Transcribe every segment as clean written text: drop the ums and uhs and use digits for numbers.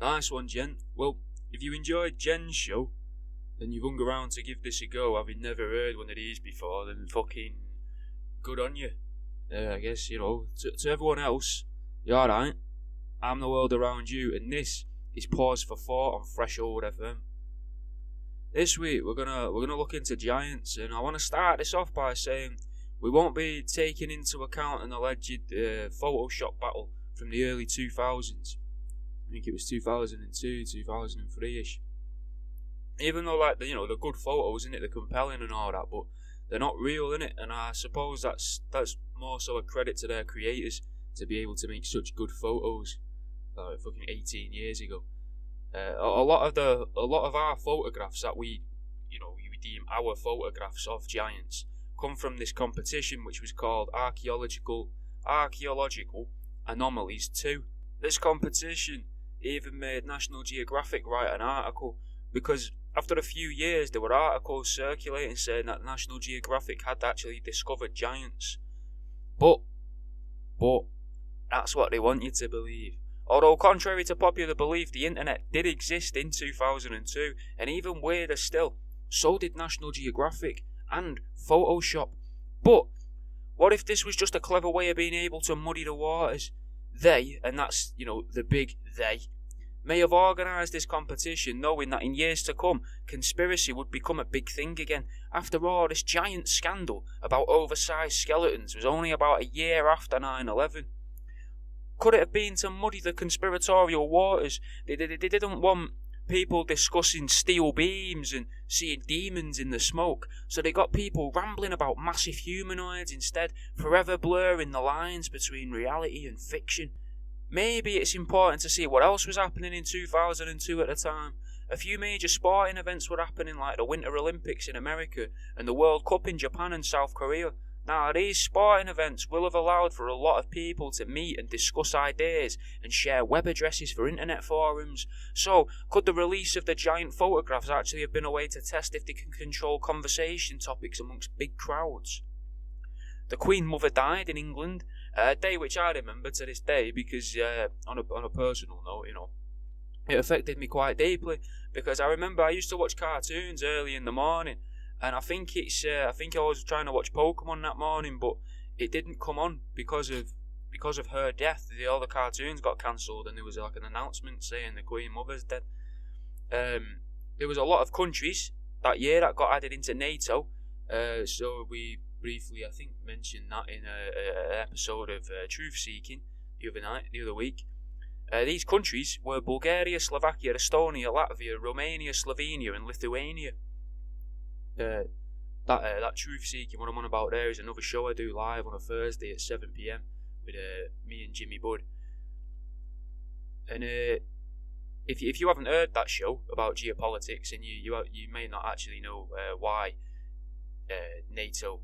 Nice one, Jen. Well, if you enjoyed Jen's show, then you've hung around to give this a go, having never heard one of these before, then fucking good on you. I guess, to everyone else, you're alright. I'm the world around you, and this is Pause for Thought on Threshold FM. This week we're gonna look into giants, and I want to start this off by saying we won't be taking into account an alleged Photoshop battle from the early 2000s. I think it was 2002, 2003ish. Even though, they're good photos, innit? They're compelling and all that, but they're not real, innit? And I suppose that's more so a credit to their creators to be able to make such good photos. Fucking 18 years ago. A lot of our photographs that we deem our photographs of giants come from this competition, which was called Archaeological Anomalies 2. This competition even made National Geographic write an article, because after a few years there were articles circulating saying that National Geographic had actually discovered giants. But that's what they want you to believe. Although, contrary to popular belief, the internet did exist in 2002, and even weirder still, so did National Geographic and Photoshop. But what if this was just a clever way of being able to muddy the waters? They, and that's, the big they, may have organised this competition knowing that in years to come, conspiracy would become a big thing again. After all, this giant scandal about oversized skeletons was only about a year after 9/11. Could it have been to muddy the conspiratorial waters? They didn't want people discussing steel beams and seeing demons in the smoke, so they got people rambling about massive humanoids instead, forever blurring the lines between reality and fiction. Maybe it's important to see what else was happening in 2002 at the time. A few major sporting events were happening, like the Winter Olympics in America and the World Cup in Japan and South Korea. Now, these sporting events will have allowed for a lot of people to meet and discuss ideas and share web addresses for internet forums. So, could the release of the giant photographs actually have been a way to test if they can control conversation topics amongst big crowds? The Queen Mother died in England, a day which I remember to this day because, on a personal note, it affected me quite deeply, because I remember I used to watch cartoons early in the morning. And I think I was trying to watch Pokemon that morning, but it didn't come on because of her death. All the cartoons got cancelled, and there was like an announcement saying the Queen Mother's dead. There was a lot of countries that year that got added into NATO. So we briefly, I think, mentioned that in an episode of Truth Seeking the other week. These countries were Bulgaria, Slovakia, Estonia, Latvia, Romania, Slovenia, and Lithuania. That Truth Seeking, what I'm on about there, is another show I do live on a Thursday at 7 PM with me and Jimmy Budd. And if you haven't heard that show about geopolitics, and you may not actually know why NATO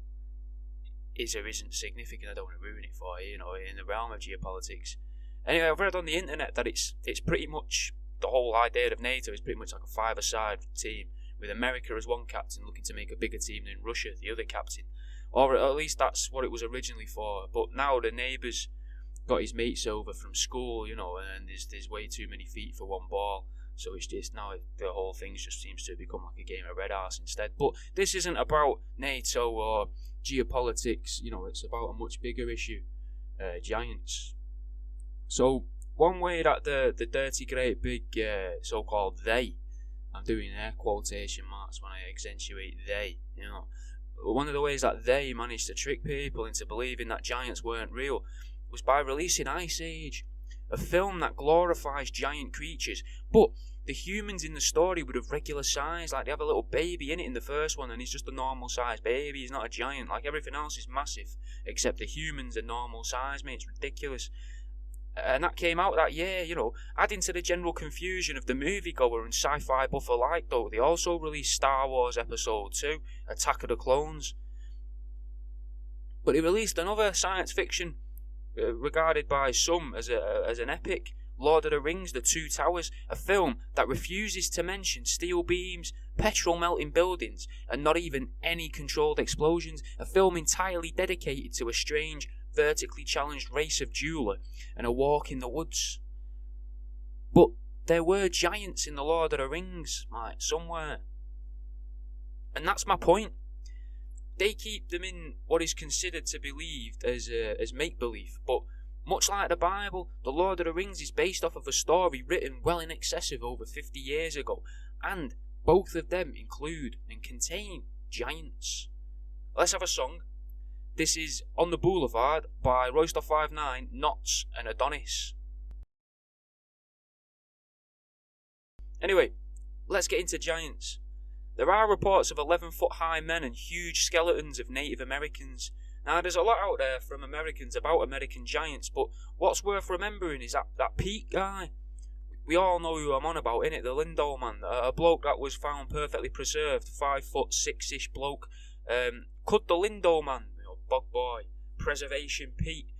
is or isn't significant, I don't want to ruin it for you, in the realm of geopolitics. Anyway, I've read on the internet that it's pretty much, the whole idea of NATO is pretty much like a five-a-side team, with America as one captain looking to make a bigger team than Russia, the other captain. Or at least that's what it was originally for. But now the neighbour's got his mates over from school, and there's way too many feet for one ball. So it's just now the whole thing just seems to become like a game of red arse instead. But this isn't about NATO or geopolitics, it's about a much bigger issue, giants. So one way that the dirty great big so-called they, I'm doing air quotation marks when I accentuate they, one of the ways that they managed to trick people into believing that giants weren't real was by releasing Ice Age, a film that glorifies giant creatures, but the humans in the story would have regular size, like they have a little baby in it in the first one, and he's just a normal sized baby, he's not a giant, like everything else is massive, except the humans are normal size, mate, it's ridiculous. And that came out that year, adding to the general confusion of the moviegoer and sci-fi buff alike, though. They also released Star Wars Episode 2, Attack of the Clones. But they released another science fiction regarded by some as an epic, Lord of the Rings, The Two Towers, a film that refuses to mention steel beams, petrol-melting buildings, and not even any controlled explosions, a film entirely dedicated to a strange, vertically challenged race of jeweller and a walk in the woods. But there were giants in the Lord of the Rings, like, somewhere. And that's my point. They keep them in what is considered to be believed as make-believe, but much like the Bible, the Lord of the Rings is based off of a story written well in excess of over 50 years ago, and both of them include and contain giants. Let's have a song. This is On the Boulevard by Royster 59, Knots and Adonis. Anyway, let's get into giants. There are reports of 11-foot high men and huge skeletons of Native Americans. Now, there's a lot out there from Americans about American giants, but what's worth remembering is that Pete guy. We all know who I'm on about, innit? The Lindo man, a bloke that was found perfectly preserved, 5'6" bloke. Could the Lindo man, bog boy, Preservation Pete,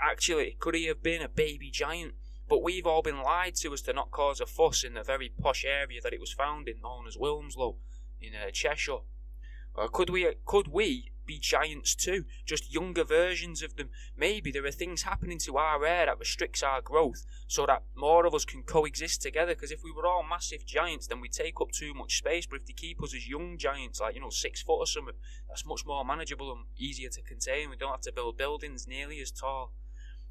actually, could he have been a baby giant? But we've all been lied to as to not cause a fuss in the very posh area that it was found in, known as Wilmslow, in Cheshire. Could we be giants too, just younger versions of them? Maybe there are things happening to our air that restricts our growth so that more of us can coexist together, because if we were all massive giants then we'd take up too much space, but if they keep us as young giants, like 6 foot or something, that's much more manageable and easier to contain. We don't have to build buildings nearly as tall.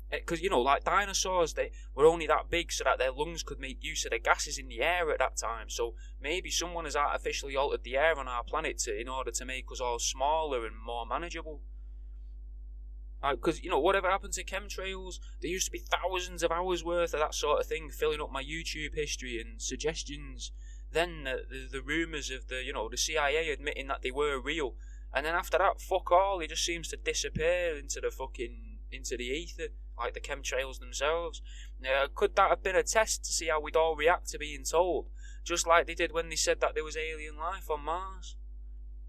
Because, like dinosaurs, they were only that big so that their lungs could make use of the gases in the air at that time. So maybe someone has artificially altered the air on our planet in order to make us all smaller and more manageable. Because, whatever happened to chemtrails? There used to be thousands of hours worth of that sort of thing filling up my YouTube history and suggestions. Then the rumours of the CIA admitting that they were real. And then after that, fuck all, it just seems to disappear into the ether, like the chemtrails themselves. Could that have been a test to see how we'd all react to being told? Just like they did when they said that there was alien life on Mars?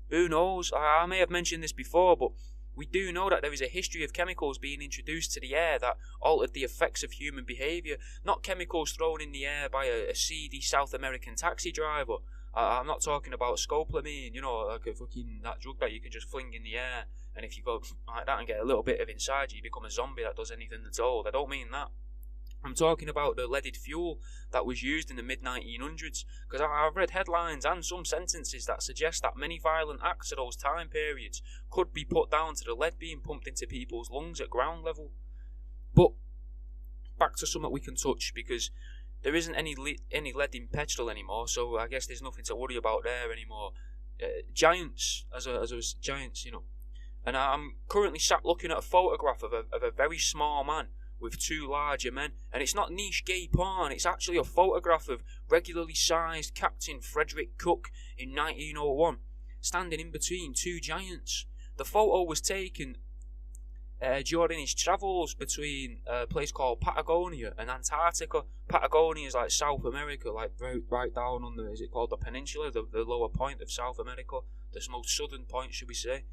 Who knows? I may have mentioned this before, but we do know that there is a history of chemicals being introduced to the air that altered the effects of human behaviour. Not chemicals thrown in the air by a seedy South American taxi driver. I'm not talking about scopolamine, like a fucking that drug that you can just fling in the air, and if you go like that and get a little bit of inside you become a zombie that does anything at all. I don't mean that. I'm talking about the leaded fuel that was used in the mid-1900s, because I've read headlines and some sentences that suggest that many violent acts of those time periods could be put down to the lead being pumped into people's lungs at ground level. But back to something we can touch, because there isn't any lead in petrol anymore, so I guess there's nothing to worry about there anymore. Giants, giants, And I'm currently sat looking at a photograph of a very small man with 2 larger men, and it's not niche gay porn, it's actually a photograph of regularly sized Captain Frederick Cook in 1901, standing in between 2 giants. The photo was taken during his travels between a place called Patagonia and Antarctica. Patagonia is like South America, like right down on is it called the peninsula, the lower point of South America, the most southern point, should we say.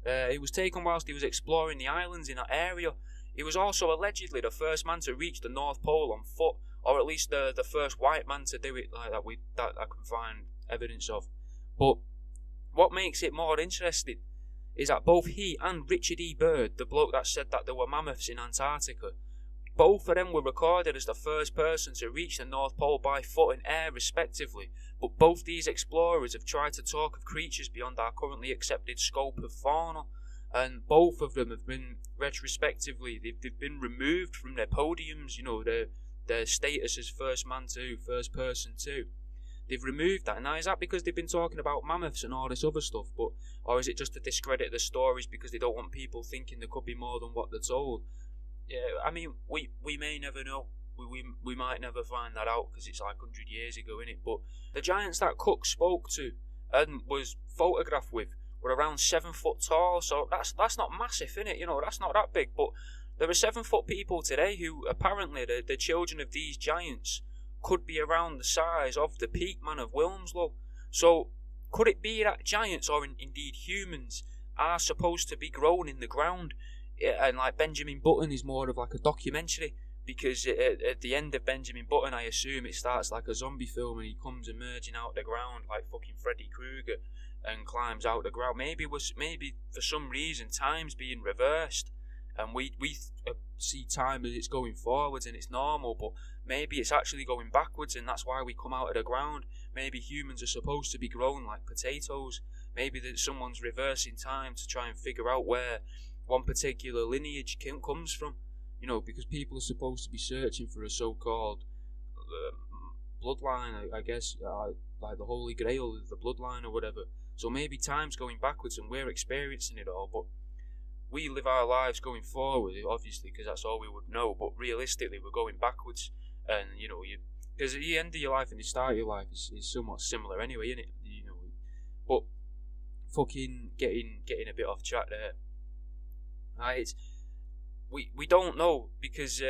It was taken whilst he was exploring the islands in that area. He was also allegedly the first man to reach the North Pole on foot, or at least the first white man to do it like that I can find evidence of. But what makes it more interesting is that both he and Richard E. Byrd, the bloke that said that there were mammoths in Antarctica, both of them were recorded as the first person to reach the North Pole by foot and air respectively, but both these explorers have tried to talk of creatures beyond our currently accepted scope of fauna, and both of them have been retrospectively, they've been removed from their podiums, their status as first man to, first person to. They've removed that. Now, is that because they've been talking about mammoths and all this other stuff, or is it just to discredit the stories because they don't want people thinking there could be more than what they're told? Yeah, I mean, we may never know. We might never find that out because it's like 100 years ago, innit? But the giants that Cook spoke to and was photographed with were around 7 foot tall, so that's not massive, innit? That's not that big. But there are 7 foot people today who apparently the children of these giants could be around the size of the Peak Man of Wilmslow. So could it be that giants, or indeed humans, are supposed to be grown in the ground? And like Benjamin Button is more of like a documentary, because at the end of Benjamin Button, I assume it starts like a zombie film and he comes emerging out the ground like fucking Freddy Krueger and climbs out the ground. Maybe for some reason time's being reversed and we see time as it's going forwards and it's normal, but maybe it's actually going backwards, and that's why we come out of the ground. Maybe humans are supposed to be grown like potatoes. Maybe that someone's reversing time to try and figure out where one particular lineage comes from. Because people are supposed to be searching for a so-called bloodline, I guess, like the Holy Grail, the bloodline or whatever. So maybe time's going backwards and we're experiencing it all, but we live our lives going forward, obviously, because that's all we would know. But realistically, we're going backwards, and because the end of your life and the start of your life is somewhat similar anyway, isn't it? But fucking getting a bit off track there. Right, we don't know because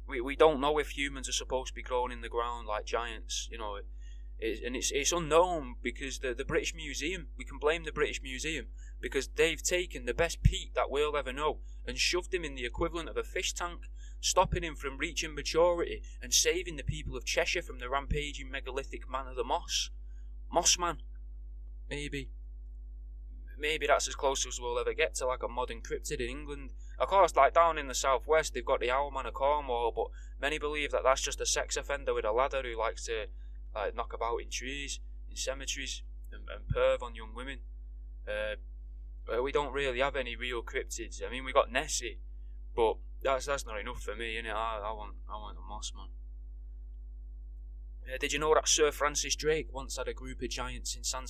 we don't know if humans are supposed to be grown in the ground like giants, and it's unknown because the British Museum, we can blame the British Museum because they've taken the best Pete that we'll ever know and shoved him in the equivalent of a fish tank, stopping him from reaching maturity and saving the people of Cheshire from the rampaging megalithic man of the Moss Man. Maybe that's as close as we'll ever get to like a modern cryptid in England. Of course, like down in the southwest, they've got the Owlman of Cornwall, but many believe that that's just a sex offender with a ladder who likes to knock about in trees, in cemeteries, and perv on young women. We don't really have any real cryptids. I mean, we got Nessie, but that's not enough for me, innit? I want a Moss Man. Did you know that Sir Francis Drake once had a group of giants in San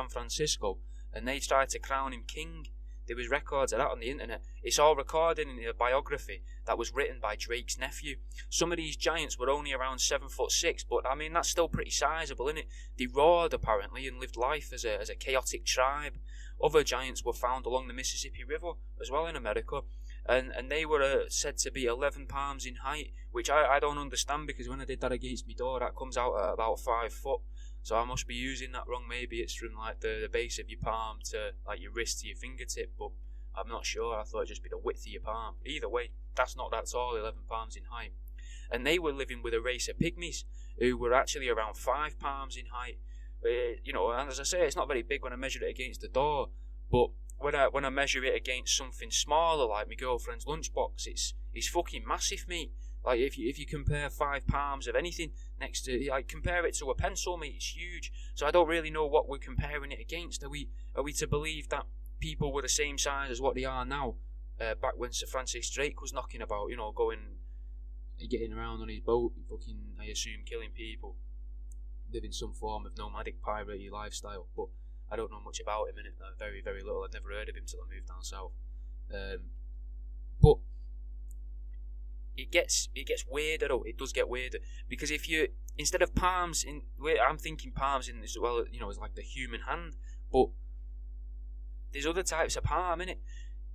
Francisco, and they tried to crown him king? There was records of that on the internet. It's all recorded in a biography that was written by Drake's nephew. Some of these giants were only around 7'6", but I mean that's still pretty sizable, isn't it? They roared apparently and lived life as a chaotic tribe. Other giants were found along the Mississippi River as well in America, and they were said to be 11 palms in height, which I don't understand because when I did that against my door, that comes out at about 5 foot. So I must be using that wrong. Maybe it's from like the base of your palm to like your wrist to your fingertip, but I'm not sure. I thought it'd just be the width of your palm. Either way, that's not that tall, 11 palms in height. And they were living with a race of pygmies who were actually around 5 palms in height. And as I say, it's not very big when I measure it against the door, but when I measure it against something smaller like my girlfriend's lunchbox, it's fucking massive, mate. Like if you compare 5 palms of anything next to, like compare it to a pencil, mate, it's huge. So I don't really know what we're comparing it against. Are we to believe that people were the same size as what they are now? Back when Sir Francis Drake was knocking about, getting around on his boat, fucking, I assume, killing people, living some form of nomadic piratey lifestyle. But I don't know much about him, innit? Very, very little. I've never heard of him till I moved down south. But it gets weirder though. It does get weirder because if you, instead of palms I'm thinking palms in as well, as like the human hand, but there's other types of palm in it,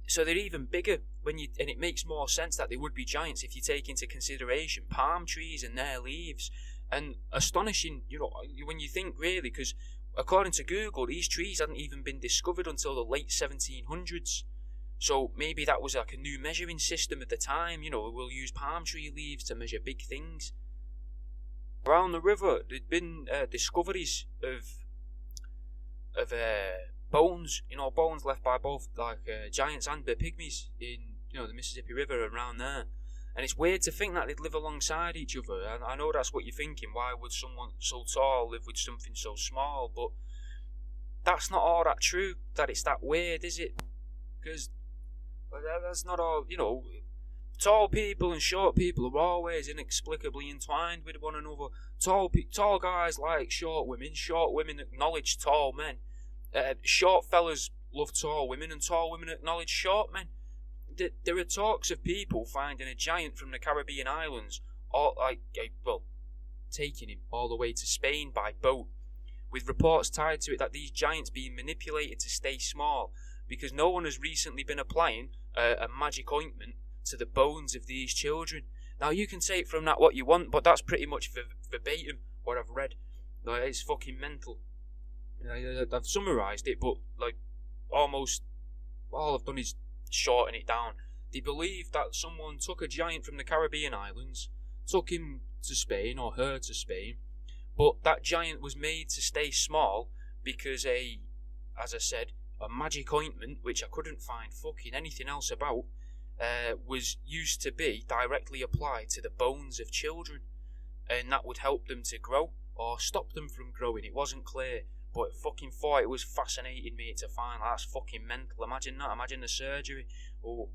so they're even bigger and it makes more sense that they would be giants if you take into consideration palm trees and their leaves. And astonishing, when you think really, because according to Google, these trees hadn't even been discovered until the late 1700s. So maybe that was like a new measuring system at the time. We'll use palm tree leaves to measure big things. Around the river, there'd been discoveries of bones. Bones left by both giants and the pygmies in the Mississippi River around there. And it's weird to think that they'd live alongside each other. And I know that's what you're thinking. Why would someone so tall live with something so small? But that's not all that true. That it's that weird, is it? Because that's not all, tall people and short people are always inexplicably entwined with one another. Tall guys like short women acknowledge tall men. Short fellas love tall women, and tall women acknowledge short men. There are talks of people finding a giant from the Caribbean islands, or taking him all the way to Spain by boat, with reports tied to it that these giants being manipulated to stay small, because no one has recently been applying a magic ointment to the bones of these children. Now you can take from that what you want, but that's pretty much verbatim what I've read. It's fucking mental. I've summarised it, but almost all I've done is shorten it down. They believe that someone took a giant from the Caribbean islands, took him to Spain or her to Spain, but that giant was made to stay small because as I said, a magic ointment, which I couldn't find fucking anything else about, was used to be directly applied to the bones of children, and that would help them to grow or stop them from growing. It wasn't clear, but fucking thought it was fascinating me to find. That's fucking mental. Imagine that. Imagine the surgery. Oh,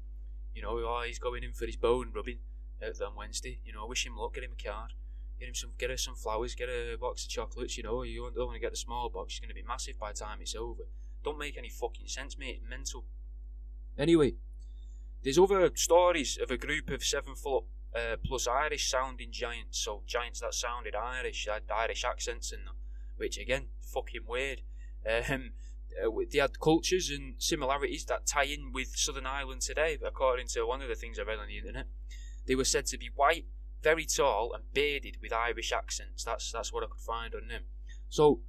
he's going in for his bone rubbing on Wednesday. Wish him luck. Get him a card. Get her some flowers. Get a box of chocolates. You don't want to get the small box. It's going to be massive by the time it's over. Don't make any fucking sense, mate. It's mental. Anyway, there's other stories of a group of 7-foot plus Irish sounding giants. So giants that sounded Irish, had Irish accents and that, which again, fucking weird. They had cultures and similarities that tie in with Southern Ireland today, according to one of the things I read on the internet. They were said to be white, very tall, and bearded with Irish accents. That's what I could find on them. So,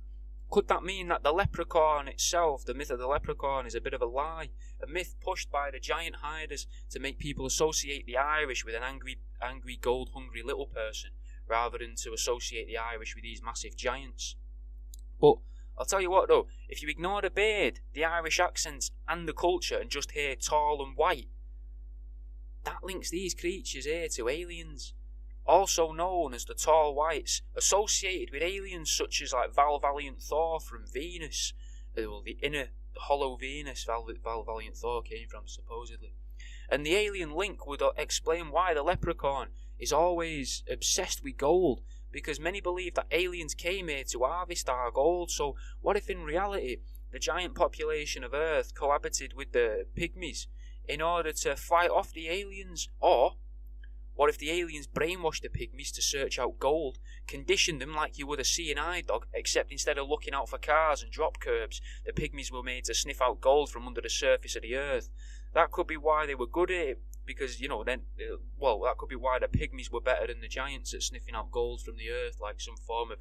could that mean that the leprechaun itself, the myth of the leprechaun, is a bit of a lie? A myth pushed by the giant hiders to make people associate the Irish with an angry, gold-hungry little person, rather than to associate the Irish with these massive giants. But I'll tell you what though, if you ignore the beard, the Irish accents, and the culture, and just hear tall and white, that links these creatures here to aliens, also known as the Tall Whites, associated with aliens such as like Val Valiant Thor from Venus, the inner hollow Venus Val Valiant Thor came from, supposedly. And the alien link would explain why the leprechaun is always obsessed with gold, because many believe that aliens came here to harvest our gold. So what if in reality the giant population of Earth cohabited with the pygmies in order to fight off the aliens? Or what if the aliens brainwashed the pygmies to search out gold, conditioned them like you would a seeing eye dog, except instead of looking out for cars and drop curbs, the pygmies were made to sniff out gold from under the surface of the earth? That could be why they were good at it, because, that could be why the pygmies were better than the giants at sniffing out gold from the earth, like some form of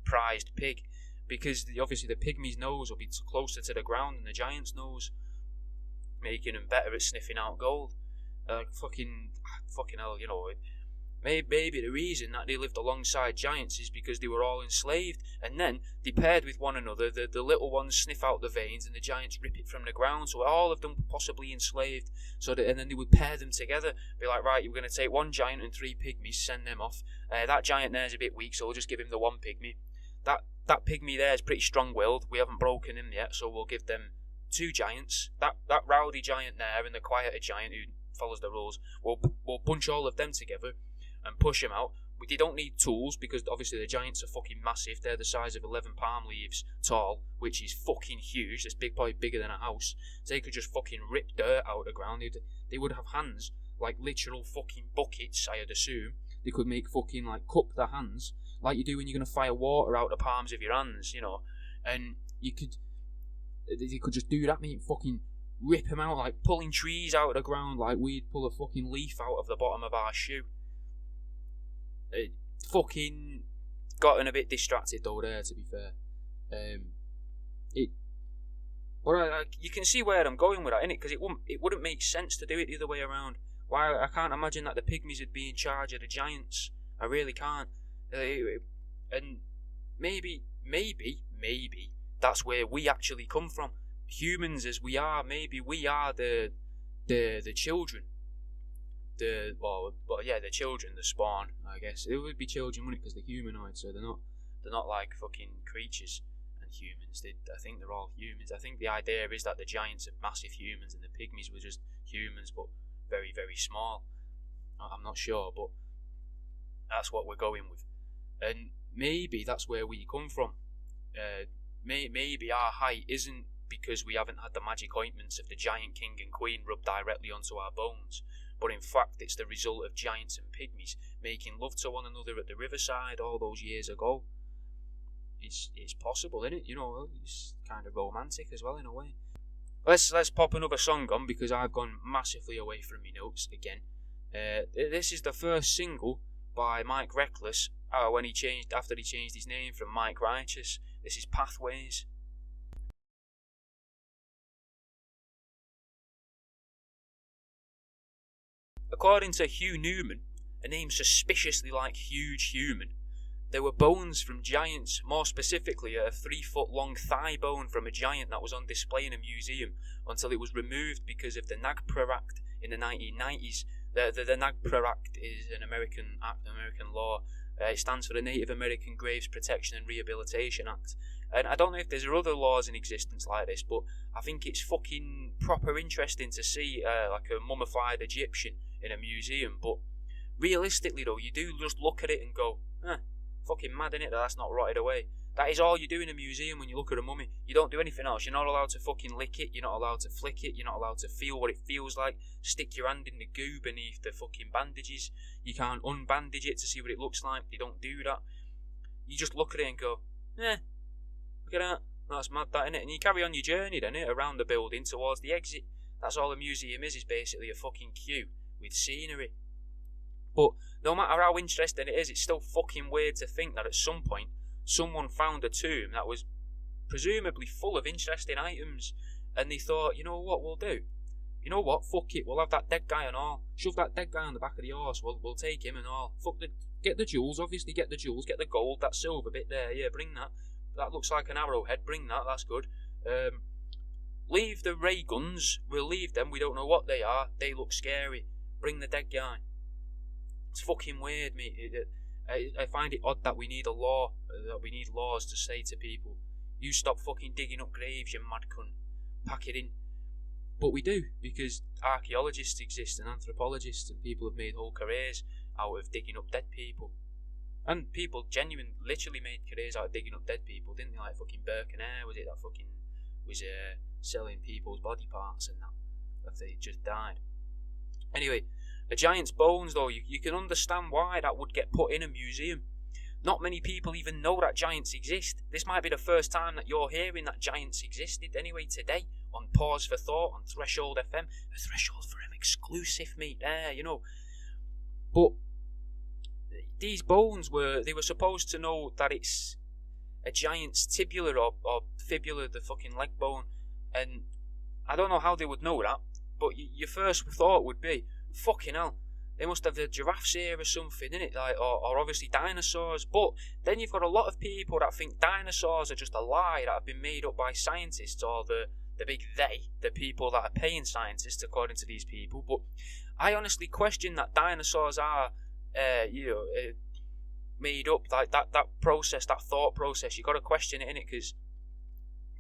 prized pig, because obviously the pygmies' nose will be closer to the ground than the giant's nose, making them better at sniffing out gold. Fucking hell, maybe the reason that they lived alongside giants is because they were all enslaved, and then they paired with one another. The little ones sniff out the veins, and the giants rip it from the ground. So all of them were possibly enslaved. And then they would pair them together. Be like, right, you're going to take one giant and 3 pygmies, send them off. That giant there's a bit weak, so we'll just give him the 1 pygmy. That pygmy there is pretty strong-willed. We haven't broken him yet, so we'll give them 2 giants. That rowdy giant there and the quieter giant who follows the rules. We'll bunch all of them together and push them out. They don't need tools, because obviously the giants are fucking massive. They're the size of 11 palm leaves tall, which is fucking huge. It's probably bigger than a house. So they could just fucking rip dirt out of the ground. They would have hands like literal fucking buckets, I'd assume. They could make fucking cup their hands like you do when you're going to fire water out the palms of your hands, and they could just do that, mate. Fucking rip them out, like pulling trees out of the ground like we'd pull a fucking leaf out of the bottom of our shoe. Fucking gotten a bit distracted though there, to be fair. You can see where I'm going with that, innit? Because it wouldn't make sense to do it the other way around. Why? I can't imagine that the pygmies would be in charge of the giants. I really can't. And maybe that's where we actually come from. Humans as we are, maybe we are the children. The children, the spawn, I guess. It would be children, wouldn't it? Because they're humanoid, so they're not like fucking creatures and humans. I think they're all humans. I think the idea is that the giants are massive humans and the pygmies were just humans, but very, very small. I'm not sure, but that's what we're going with. And maybe that's where we come from. Maybe our height isn't because we haven't had the magic ointments of the giant king and queen rubbed directly onto our bones, but in fact it's the result of giants and pygmies making love to one another at the riverside all those years ago. It's possible, isn't it? It's kind of romantic as well in a way. Let's pop another song on, because I've gone massively away from my notes again. This is the first single by Mike Reckless after he changed his name from Mike Righteous. This is Pathways. According to Hugh Newman, a name suspiciously like huge human, there were bones from giants, more specifically a 3-foot-long thigh bone from a giant that was on display in a museum until it was removed because of the Nagpur Act in the 1990s. The NAGPRA Act is an American act, American law. It stands for the Native American Graves Protection and Rehabilitation Act. And I don't know if there's other laws in existence like this, but I think it's fucking proper interesting to see like a mummified Egyptian in a museum. But realistically though, you do just look at it and go, fucking mad, innit, that's not rotted away. That is all you do in a museum when you look at a mummy. You don't do anything else. You're not allowed to fucking lick it. You're not allowed to flick it. You're not allowed to feel what it feels like. Stick your hand in the goo beneath the fucking bandages. You can't unbandage it to see what it looks like. They don't do that. You just look at it and go, look at that. That's mad, that, innit? And you carry on your journey then, around the building towards the exit. That's all a museum is basically a fucking queue with scenery. But no matter how interesting it is, it's still fucking weird to think that at some point someone found a tomb that was presumably full of interesting items, and they thought, you know what we'll do? You know what? Fuck it, we'll have that dead guy and all. Shove that dead guy on the back of the horse. We'll take him and all. Get the jewels, obviously. Get the jewels. Get the gold. That silver bit there. Yeah, bring that. That looks like an arrowhead. Bring that. That's good. Leave the ray guns. We'll leave them. We don't know what they are. They look scary. Bring the dead guy. It's fucking weird, mate. I find it odd that we need a law, that we need laws to say to people, you stop fucking digging up graves, you mad cunt, pack it in. But we do, because archaeologists exist and anthropologists, and people have made whole careers out of digging up dead people. And people genuinely, literally made careers out of digging up dead people, didn't they? Like fucking Burke and Hare, was it, that fucking was selling people's body parts and that they just died. Anyway, a giant's bones, though, you can understand why that would get put in a museum. Not many people even know that giants exist. This might be the first time that you're hearing that giants existed anyway today on Pause for Thought on Threshold FM. A Threshold for FM exclusive, mate, there, you know. But these bones were supposed to know that it's a giant's tibula or fibula, the fucking leg bone. And I don't know how they would know that, but your first thought would be, fucking hell, they must have the giraffes here or something, innit? Like, or obviously dinosaurs. But then you've got a lot of people that think dinosaurs are just a lie that have been made up by scientists, or the big they, the people that are paying scientists, according to these people. But I honestly question that dinosaurs are, made up. Like that process, that thought process, you got to question it, innit? Because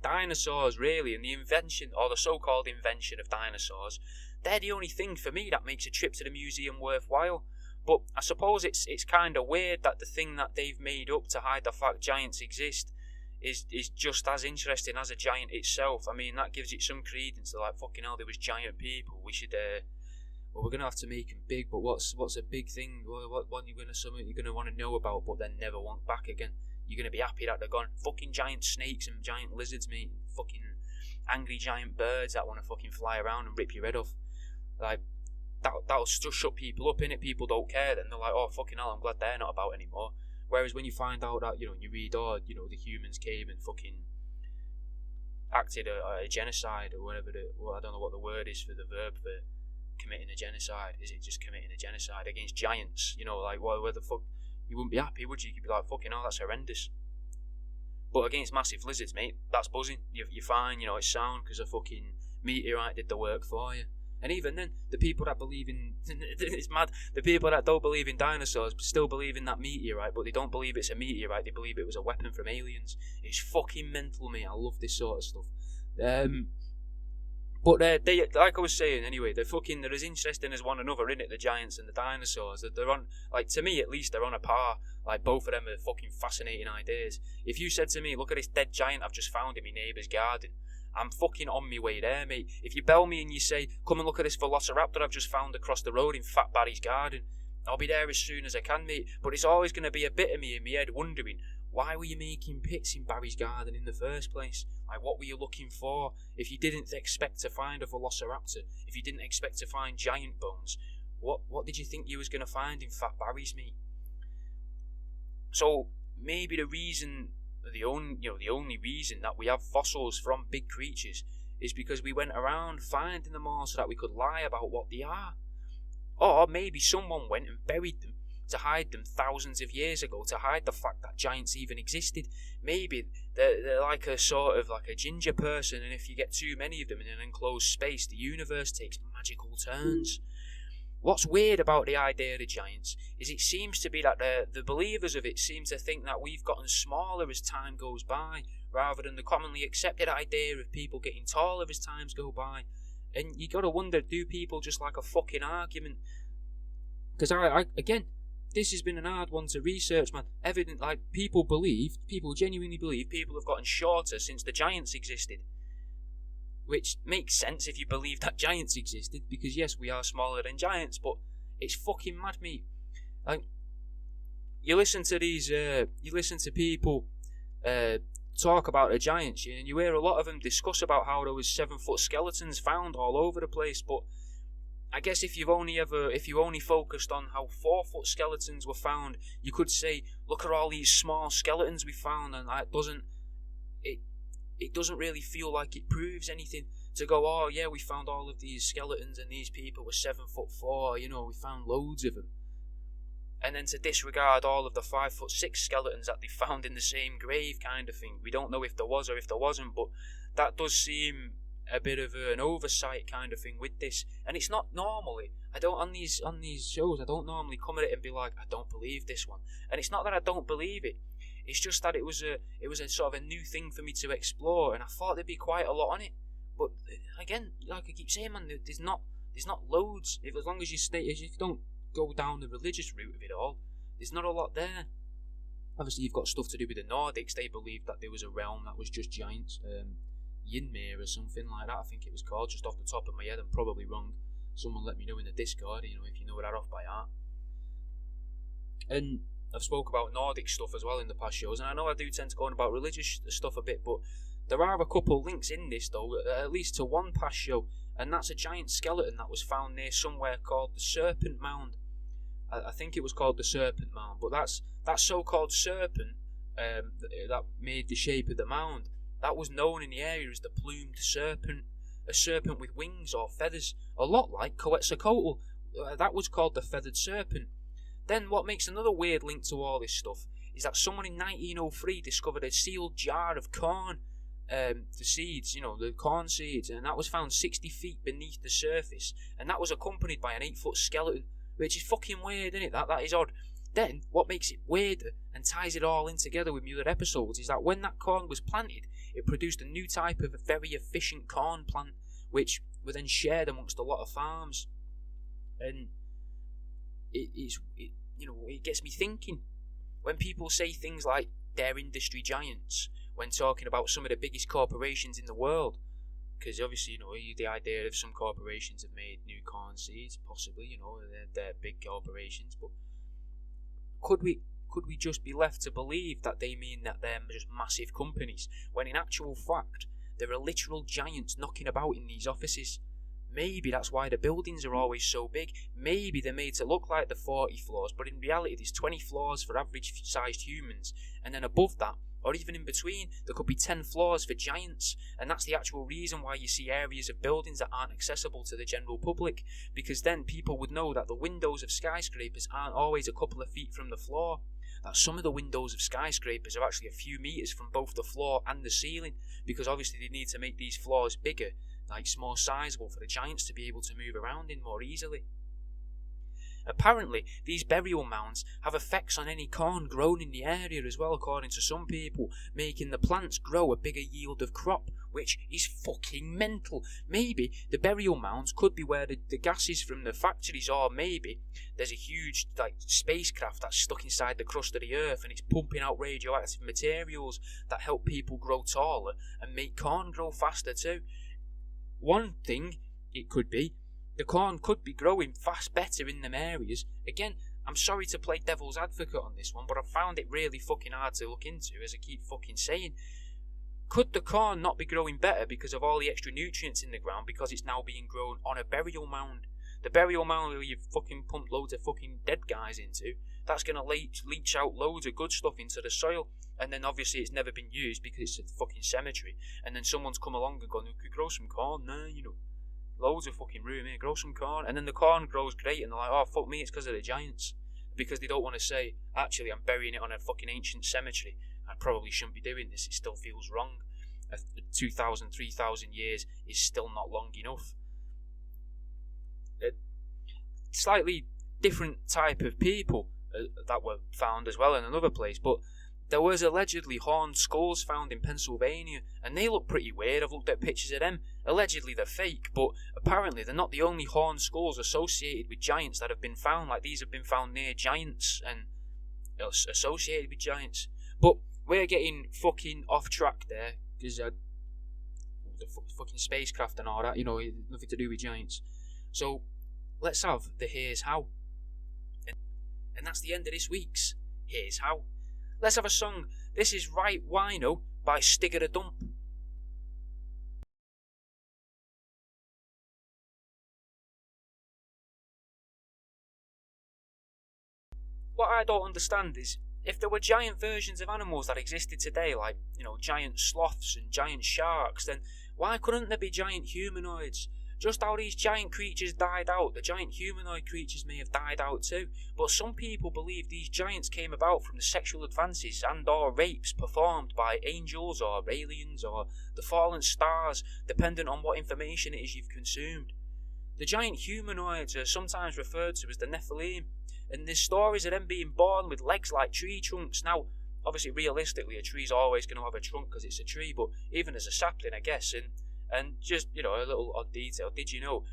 dinosaurs, really, and the invention, or the so-called invention of dinosaurs, they're the only thing for me that makes a trip to the museum worthwhile. But I suppose it's kind of weird that the thing that they've made up to hide the fact giants exist is just as interesting as a giant itself. I mean, that gives it some credence. Like, fucking hell, there was giant people. We should, we're gonna have to make them big. But what's a big thing? What something you're gonna want to know about, but then never want back again? You're gonna be happy that they're gone. Fucking giant snakes and giant lizards, mate. And fucking angry giant birds that want to fucking fly around and rip your head off. Like, that'll just shut people up, innit? People don't care then. They're like, oh, fucking hell, I'm glad they're not about anymore. Whereas when you find out that, you read, the humans came and fucking acted a genocide, or whatever I don't know what the word is for the verb for committing a genocide. Is it just committing a genocide against giants? Like, where the fuck? You wouldn't be happy, would you? You'd be like, fucking hell, that's horrendous. But against massive lizards, mate, that's buzzing. You're fine, it's sound, because a fucking meteorite did the work for you. And even then, the people that believe in... it's mad. The people that don't believe in dinosaurs still believe in that meteorite, but they don't believe it's a meteorite. They believe it was a weapon from aliens. It's fucking mental, mate. I love this sort of stuff. But they, like I was saying, anyway, they're as interesting as one another, innit? The giants and the dinosaurs. They're on, like, to me at least, they're on a par. Like, both of them are fucking fascinating ideas. If you said to me, look at this dead giant I've just found in my neighbour's garden, I'm fucking on my way there, mate. If you bell me and you say, come and look at this velociraptor I've just found across the road in Fat Barry's garden, I'll be there as soon as I can, mate. But it's always going to be a bit of me in my head wondering, why were you making pits in Barry's garden in the first place? Like, what were you looking for? If you didn't expect to find a velociraptor, if you didn't expect to find giant bones, what did you think you was going to find in Fat Barry's, mate? So, maybe the only reason that we have fossils from big creatures is because we went around finding them all so that we could lie about what they are. Or maybe someone went and buried them to hide them thousands of years ago, to hide the fact that giants even existed. Maybe they're like a sort of like a ginger person, and if you get too many of them in an enclosed space, the universe takes magical turns. What's weird about the idea of the giants is it seems to be that the believers of it seem to think that we've gotten smaller as time goes by, rather than the commonly accepted idea of people getting taller as times go by. And you gotta wonder, do people just like a fucking argument? Because I again, this has been an hard one to research, man. Evident, like, people genuinely believe people have gotten shorter since the giants existed. Which makes sense if you believe that giants existed, because yes, we are smaller than giants, but it's fucking mad, mate. Like, you listen to people talk about the giants, and you hear a lot of them discuss about how there was 7-foot skeletons found all over the place, but I guess if you only focused on how 4-foot skeletons were found, you could say, look at all these small skeletons we found, and it doesn't really feel like it proves anything to go, oh yeah, we found all of these skeletons and these people were 7'4", we found loads of them. And then to disregard all of the 5'6" skeletons that they found in the same grave kind of thing. We don't know if there was or if there wasn't, but that does seem a bit of an oversight kind of thing with this. And it's not normally, on these shows, I don't normally come at it and be like, I don't believe this one. And it's not that I don't believe it. It's just that it was a sort of a new thing for me to explore, and I thought there'd be quite a lot on it. But again, like I keep saying, man, there's not loads. As long as you don't go down the religious route of it all, there's not a lot there. Obviously, you've got stuff to do with the Nordics. They believed that there was a realm that was just giants, Ynmir or something like that, I think it was called, just off the top of my head. I'm probably wrong. Someone let me know in the Discord, if you know that off by heart. And I've spoke about Nordic stuff as well in the past shows, and I know I do tend to go on about religious stuff a bit, but there are a couple links in this though, at least to one past show, and that's a giant skeleton that was found near somewhere called the Serpent Mound. I think it was called the Serpent Mound, but that so-called serpent that made the shape of the mound, that was known in the area as the plumed serpent, a serpent with wings or feathers, a lot like Quetzalcoatl. That was called the feathered serpent. Then what makes another weird link to all this stuff is that someone in 1903 discovered a sealed jar of corn, the seeds, the corn seeds, and that was found 60 feet beneath the surface, and that was accompanied by an 8-foot skeleton, which is fucking weird, isn't it? That is odd. Then, what makes it weirder and ties it all in together with other episodes is that when that corn was planted, it produced a new type of a very efficient corn plant, which were then shared amongst a lot of farms. And it gets me thinking. When people say things like they're industry giants, when talking about some of the biggest corporations in the world, because obviously, the idea of some corporations have made new corn seeds, possibly, they're big corporations, but could we just be left to believe that they mean that they're just massive companies, when in actual fact, there are literal giants knocking about in these offices? Maybe that's why the buildings are always so big. Maybe they're made to look like the 40 floors, but in reality there's 20 floors for average-sized humans, and then above that, or even in between, there could be 10 floors for giants, and that's the actual reason why you see areas of buildings that aren't accessible to the general public, because then people would know that the windows of skyscrapers aren't always a couple of feet from the floor, that some of the windows of skyscrapers are actually a few meters from both the floor and the ceiling, because obviously they need to make these floors bigger, like more sizable, for the giants to be able to move around in more easily. Apparently, these burial mounds have effects on any corn grown in the area as well, according to some people, making the plants grow a bigger yield of crop, which is fucking mental. Maybe the burial mounds could be where the gases from the factories, or maybe there's a huge spacecraft that's stuck inside the crust of the earth and it's pumping out radioactive materials that help people grow taller and make corn grow faster too. One thing it could be, the corn could be growing better in them areas. Again, I'm sorry to play devil's advocate on this one, but I found it really fucking hard to look into, as I keep fucking saying. Could the corn not be growing better because of all the extra nutrients in the ground, because it's now being grown on a burial mound? The burial mound where you've fucking pumped loads of fucking dead guys into, that's going to leach out loads of good stuff into the soil, and then obviously it's never been used because it's a fucking cemetery, and then someone's come along and gone, we could grow some corn there, loads of fucking room here, grow some corn, and then the corn grows great, and they're like, oh fuck me, it's because of the giants. because they don't want to say, actually, I'm burying it on a fucking ancient cemetery. I probably shouldn't be doing this. It still feels wrong. 2,000, 3,000 years is still not long enough. A slightly different type of people that were found as well in another place, but there was allegedly horned skulls found in Pennsylvania, and they look pretty weird. I've looked at pictures of them. Allegedly they're fake, but apparently they're not the only horned skulls associated with giants that have been found. Like, these have been found near giants and associated with giants. But we're getting fucking off track there, because the fucking spacecraft and all that, nothing to do with giants. So let's have the Here's How. And that's the end of this week's Here's How. Let's have a song. This is Right Wino by Stigger a Dump. What I don't understand is, if there were giant versions of animals that existed today, like, giant sloths and giant sharks, then why couldn't there be giant humanoids? Just how these giant creatures died out, the giant humanoid creatures may have died out too, but some people believe these giants came about from the sexual advances and or rapes performed by angels or aliens or the fallen stars, depending on what information it is you've consumed. The giant humanoids are sometimes referred to as the Nephilim, and there's stories of them being born with legs like tree trunks. Now, obviously, realistically, a tree's always going to have a trunk because it's a tree, but even as a sapling, I guess, and just, a little odd detail, did you know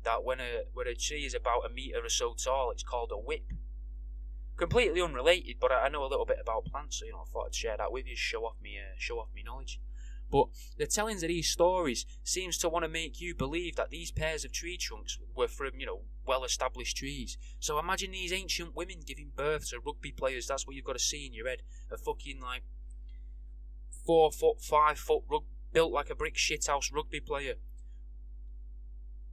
that when a tree is about a metre or so tall, it's called a whip? Completely unrelated, but I know a little bit about plants, so, I thought I'd share that with you, show off me knowledge. But the tellings of these stories seems to want to make you believe that these pairs of tree trunks were from, well-established trees. So imagine these ancient women giving birth to rugby players. That's what you've got to see in your head. A fucking, 4 foot, 5 foot built like a brick shithouse rugby player.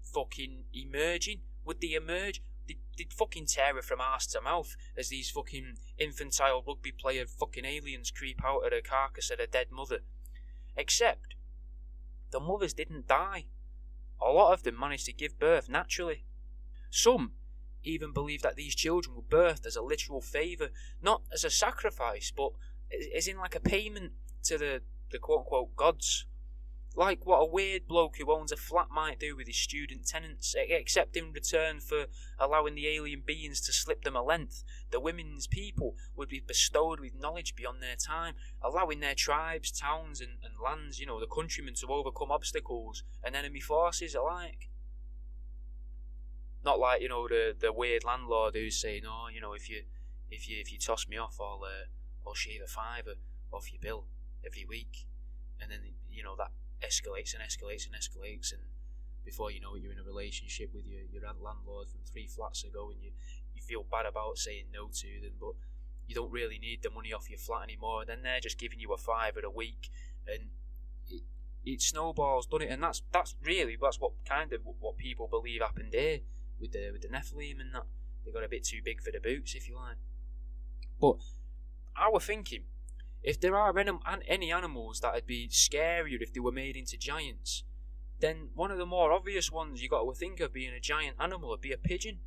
Fucking emerging. Would they emerge? They'd fucking tear her from arse to mouth as these fucking infantile rugby player fucking aliens creep out of the carcass of a dead mother. Except, the mothers didn't die. A lot of them managed to give birth naturally. Some even believe that these children were birthed as a literal favour, not as a sacrifice, but as in like a payment to the quote-unquote gods. Like what a weird bloke who owns a flat might do with his student tenants, except in return for allowing the alien beings to slip them a length, the women's people would be bestowed with knowledge beyond their time, allowing their tribes, towns and lands, the countrymen to overcome obstacles and enemy forces alike. Not like, the weird landlord who's saying, oh, if you toss me off, I'll shave a £5 off your bill every week. And then, that escalates and before you know it, you're in a relationship with your landlord from 3 flats ago, and you feel bad about saying no to them, but you don't really need the money off your flat anymore. Then they're just giving you a £5 a week, and it snowballs, doesn't it? And that's what people believe happened here with the Nephilim and that. They got a bit too big for the boots, if you like. But I was thinking, if there are any animals that would be scarier if they were made into giants, then one of the more obvious ones you got to think of being a giant animal would be a pigeon.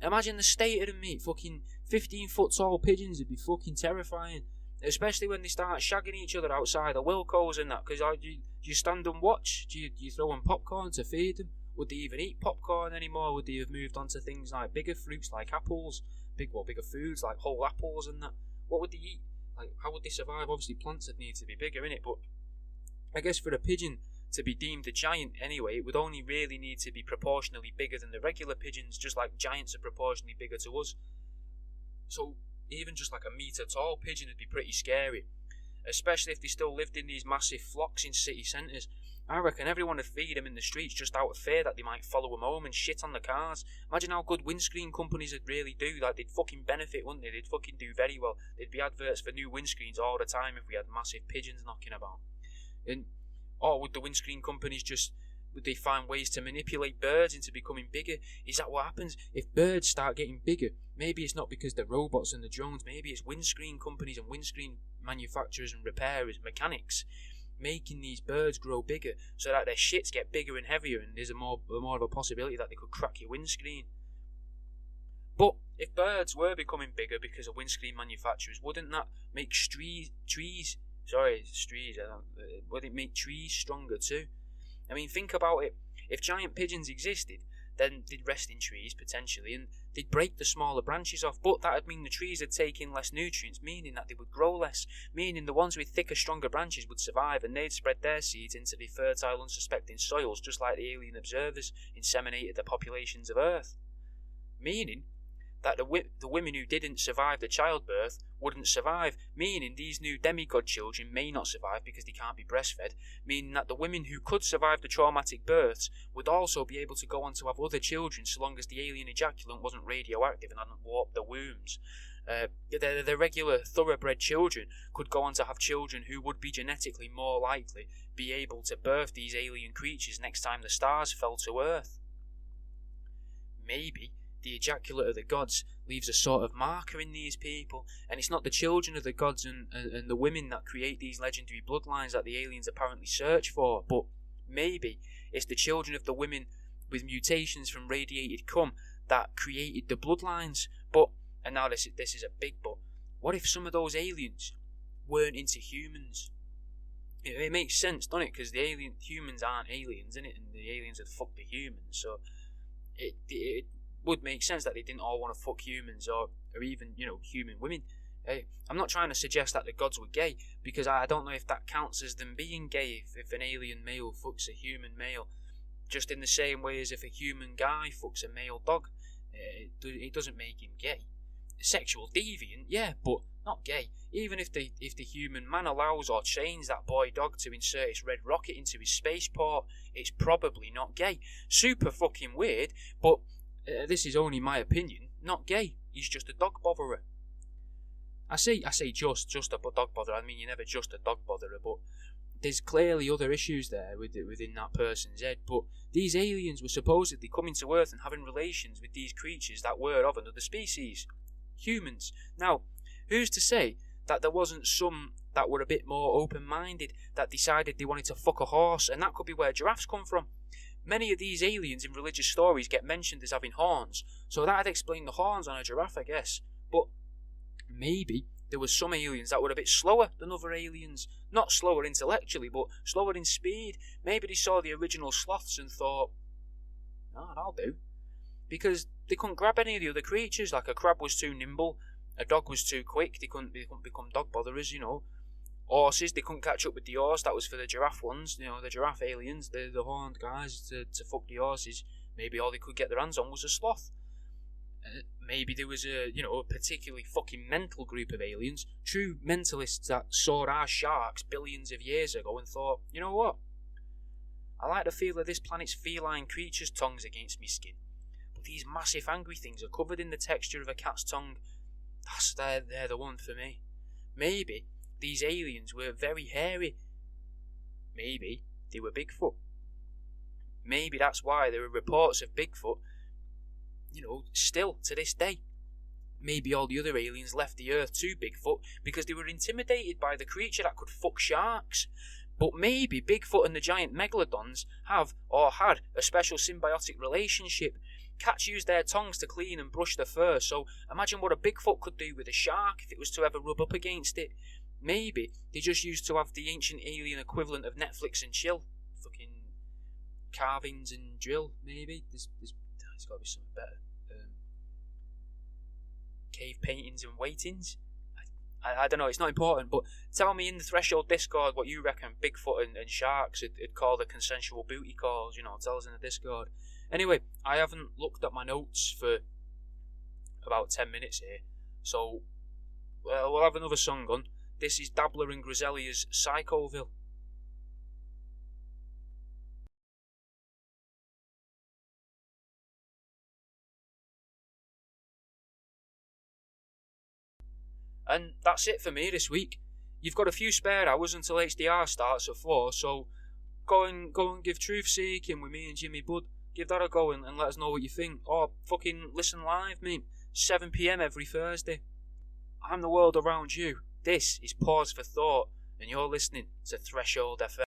Imagine the state of them, mate. Fucking 15 foot tall pigeons would be fucking terrifying. Especially when they start shagging each other outside the Wilco's and that. Because do you stand and watch? Do you throw them popcorn to feed them? Would they even eat popcorn anymore? Would they have moved on to things like bigger fruits like apples? Bigger foods like whole apples and that? What would they eat? Like, how would they survive? Obviously plants would need to be bigger, innit? But I guess for a pigeon to be deemed a giant anyway, it would only really need to be proportionally bigger than the regular pigeons, just like giants are proportionally bigger to us. So even just like a metre tall pigeon would be pretty scary, especially if they still lived in these massive flocks in city centres. I reckon everyone would feed them in the streets just out of fear that they might follow them home and shit on the cars. Imagine how good windscreen companies would really do. Like, they'd fucking benefit, wouldn't they? They'd fucking do very well. There'd be adverts for new windscreens all the time if we had massive pigeons knocking about. Or would the windscreen companies would they find ways to manipulate birds into becoming bigger? Is that what happens? If birds start getting bigger, maybe it's not because they're robots and the drones, maybe it's windscreen companies and windscreen manufacturers and repairers, mechanics, making these birds grow bigger so that their shits get bigger and heavier, and there's more of a possibility that they could crack your windscreen. But if birds were becoming bigger because of windscreen manufacturers, wouldn't that make would it make trees stronger too? I mean, think about it. If giant pigeons existed, then they'd rest in trees potentially, and they'd break the smaller branches off, but that'd mean the trees would take in less nutrients, meaning that they would grow less, meaning the ones with thicker, stronger branches would survive, and they'd spread their seeds into the fertile, unsuspecting soils, just like the alien observers inseminated the populations of Earth. Meaning that the women who didn't survive the childbirth wouldn't survive, meaning these new demigod children may not survive because they can't be breastfed, meaning that the women who could survive the traumatic births would also be able to go on to have other children so long as the alien ejaculant wasn't radioactive and hadn't warped the wombs. The regular thoroughbred children could go on to have children who would be genetically more likely be able to birth these alien creatures next time the stars fell to Earth. Maybe the ejaculate of the gods leaves a sort of marker in these people, and it's not the children of the gods and the women that create these legendary bloodlines that the aliens apparently search for, but maybe it's the children of the women with mutations from radiated cum that created the bloodlines. But, and now this is a big but, what if some of those aliens weren't into humans? It makes sense, doesn't it? Because the humans aren't aliens, innit? And the aliens would fuck the humans, so it would make sense that they didn't all want to fuck humans or even, human women. I'm not trying to suggest that the gods were gay, because I don't know if that counts as them being gay if an alien male fucks a human male, just in the same way as if a human guy fucks a male dog. It doesn't make him gay. Sexual deviant, yeah, but not gay. Even if the human man allows or trains that boy dog to insert its red rocket into his spaceport, it's probably not gay. Super fucking weird, but this is only my opinion. Not gay. He's just a dog botherer. I say just a dog botherer. I mean, you're never just a dog botherer, but there's clearly other issues there within that person's head. But these aliens were supposedly coming to Earth and having relations with these creatures that were of another species, humans. Now, who's to say that there wasn't some that were a bit more open-minded, that decided they wanted to fuck a horse, and that could be where giraffes come from. Many of these aliens in religious stories get mentioned as having horns, so that'd explain the horns on a giraffe, I guess. But maybe there were some aliens that were a bit slower than other aliens. Not slower intellectually, but slower in speed. Maybe they saw the original sloths and thought, that'll do. Because they couldn't grab any of the other creatures, like a crab was too nimble, a dog was too quick, they couldn't become dog botherers, Horses, they couldn't catch up with the horse, that was for the giraffe ones, the giraffe aliens, the horned guys to fuck the horses. Maybe all they could get their hands on was a sloth. Maybe there was a particularly fucking mental group of aliens, true mentalists that saw our sharks billions of years ago and thought, you know what? I like the feel of this planet's feline creatures' tongues against me skin, but these massive angry things are covered in the texture of a cat's tongue. They're the one for me. Maybe these aliens were very hairy. Maybe they were Bigfoot. Maybe that's why there are reports of Bigfoot, still to this day. Maybe all the other aliens left the Earth to Bigfoot because they were intimidated by the creature that could fuck sharks. But maybe Bigfoot and the giant megalodons have or had a special symbiotic relationship. Cats use their tongues to clean and brush their fur, so imagine what a Bigfoot could do with a shark if it was to ever rub up against it. Maybe they just used to have the ancient alien equivalent of Netflix and chill. Fucking carvings and drill, maybe. There's got to be something better. Cave paintings and waitings. I don't know, it's not important, but tell me in the Threshold Discord what you reckon Bigfoot and sharks would call the consensual booty calls, tell us in the Discord. Anyway, I haven't looked at my notes for about 10 minutes here, so we'll have another song on. This is Dabbler and Griselia's Psychoville. And that's it for me this week. You've got a few spare hours until HDR starts at 4, so go and give Truth Seeking with me and Jimmy Budd. Give that a go and let us know what you think. Or fucking listen live, mate. 7 PM every Thursday. I'm the world around you. This is Pause for Thought, and you're listening to Threshold FM.